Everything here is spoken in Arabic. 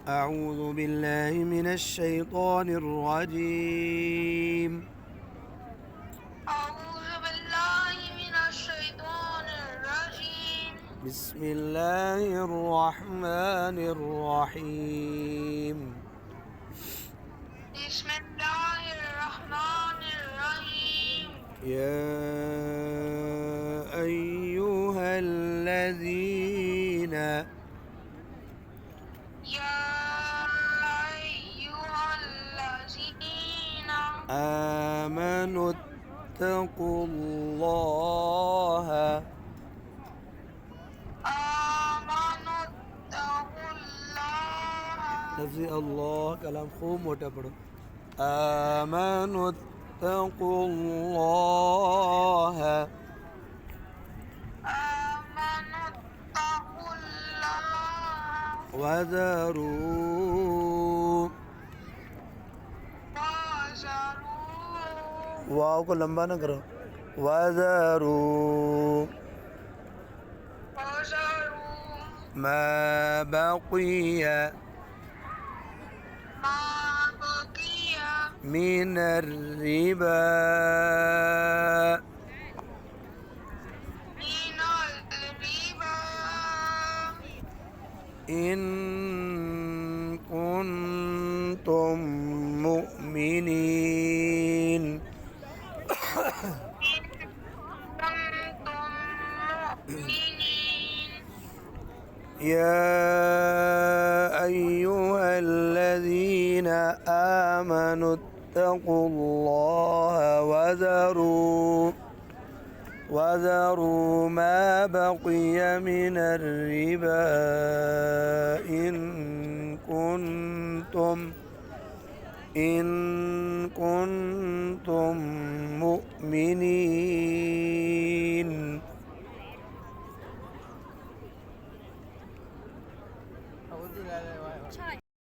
أعوذ بالله من الشيطان الرجيم. أعوذ بالله من الشيطان الرجيم. بسم الله الرحمن الرحيم. بسم الله الرحمن الرحيم. يا أيها الذين يا أيها الذين آمنوا اتقوا الله آمنوا اتقوا الله لفظ الله कलाम खूब मोटा पढ़ो. آمنوا اتقوا الله آمنوا اتقوا الله وذروا وذروا वाव को लंबा ना करो. وذروا وذروا ما بقي ما بقي من الربا من الربا إن كنتم مؤمنين. إن كنتم مؤمنين. يا أيها الذين آمنوا اتقوا الله وذروا ما بقي من الربا إن كنتم مؤمنين.